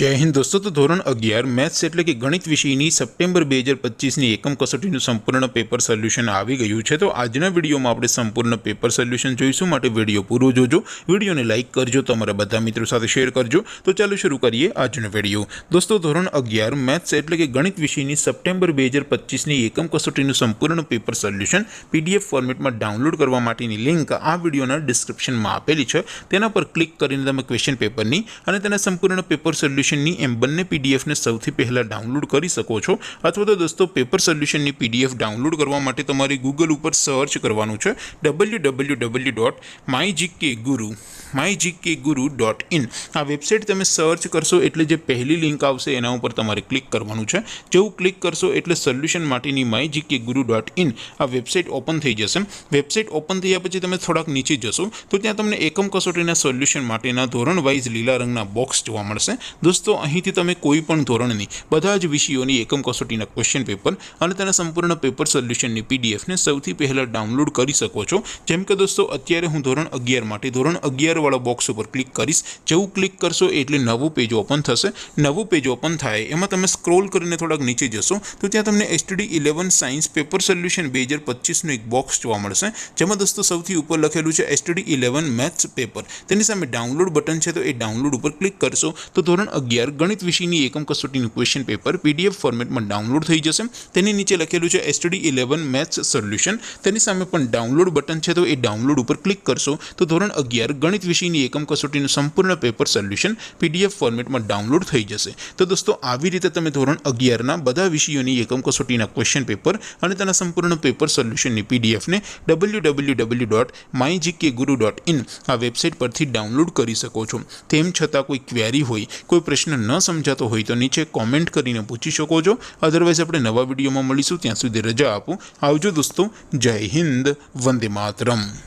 जय हिंद दोस्तों। तो धोरण 11 मैथ्स एटले कि गणित विषयनी सप्टेम्बर 2025 ની એકમ કસોટીનું સંપૂર્ણ પેપર સોલ્યુશન આવી ગયું છે। તો આજના વિડીયોમાં આપણે સંપૂર્ણ પેપર સોલ્યુશન જોઈશું, માટે વિડીયો પૂરો જોજો, વિડીયોને લાઇક કરજો, તમારા બધા મિત્રો સાથે શેર કરજો। તો ચાલો શરૂ કરીએ આજનો વિડીયો। दोस्तों ધોરણ 11 मैथ्स एटले कि गणित विषयनी सप्टेम्बर 2025 ની એકમ કસોટીનું સંપૂર્ણ પેપર સોલ્યુશન PDF ફોર્મેટમાં ડાઉનલોડ કરવા માટેની લિંક આ વિડીયોના ડિસ્ક્રિપ્શનમાં આપેલી છે। તેના પર ક્લિક કરીને તમે ક્વેશ્ચન પેપરની અને તેના સંપૂર્ણ પેપર સોલ્યુશનની એમ બંને PDF ને સૌથી પહેલા ડાઉનલોડ કરી શકો છો। અથવા તો દોસ્તો પેપર સોલ્યુશનની PDF ડાઉનલોડ કરવા માટે તમારે ગૂગલ ઉપર સર્ચ કરવાનું છે www.mygkguru.in। આ વેબસાઇટ તમે સર્ચ કરશો એટલે જે પહેલી લિંક આવશે એના ઉપર તમારે ક્લિક કરવાનું છે। જેવું ક્લિક કરશો એટલે સોલ્યુશન માટેની mygkguru.in આ વેબસાઇટ ઓપન થઈ જશે। વેબસાઇટ ઓપન થયા પછી તમે થોડાક નીચે જશો તો ત્યાં તમને એકમ કસોટીના સોલ્યુશન માટેના ધોરણ વાઇઝ લીલા રંગના બોક્સ જોવા મળશે। दोस्तों અહીંથી તમે કોઈ પણ ધોરણની બધા જ વિષયોની એકમ કસોટીના ક્વેશ્ચન પેપર અને તેના સંપૂર્ણ પેપર સોલ્યુશનની PDF ને સૌથી પહેલા ડાઉનલોડ કરી શકો છો। જેમ કે દોસ્તો અત્યારે હું ધોરણ 11 માટે ધોરણ 11 વાળા બોક્સ ઉપર ક્લિક કરીશ। જેવું ક્લિક કરશો એટલે નવું પેજ ઓપન થશે। નવું પેજ ઓપન થાય એમાં તમે સ્ક્રોલ કરીને થોડાક નીચે જશો તો ત્યાં તમને STD11 સાયન્સ પેપર સોલ્યુશન 2025 નું એક બોક્સ જોવા મળશે, જેમાં દોસ્તો સૌથી ઉપર લખેલું છે STD11 મેથ્સ પેપર। તેની સામે ડાઉનલોડ બટન છે, તો એ ડાઉનલોડ ઉપર ક્લિક કરશો તો ધોરણ 11 ગણિત વિષયની એકમ કસોટીનું ક્વેશ્ચન પેપર PDF ફોર્મેટમાં ડાઉનલોડ થઈ જશે। તેની નીચે લખેલું છે STD11 મેથ્સ સોલ્યુશન, તેની સામે પણ ડાઉનલોડ બટન છે, તો એ ડાઉનલોડ ઉપર ક્લિક કરશો તો ધોરણ 11 ગણિત વિષયની એકમ કસોટીનું સંપૂર્ણ પેપર સોલ્યુશન PDF ફોર્મેટમાં ડાઉનલોડ થઈ જશે। તો દોસ્તો આવી રીતે તમે ધોરણ 11 ના બધા વિષયોની એકમ કસોટીના ક્વેશ્ચન પેપર અને તેના સંપૂર્ણ પેપર સોલ્યુશનની PDF ને www.mygkguru.in આ વેબસાઇટ પરથી ડાઉનલોડ કરી શકો છો। તેમ છતાં કોઈ ક્વેરી હોય, કોઈ પ્રશ્ન ન સમજાતો હોય તો નીચે કોમેન્ટ કરીને પૂછી શકો છો। અધરવાઇઝ આપણે નવા વિડીયોમાં મળીશું, ત્યાં સુધી રજા આપો। આવજો દોસ્તો, જય હિન્દ, વંદે માતરમ।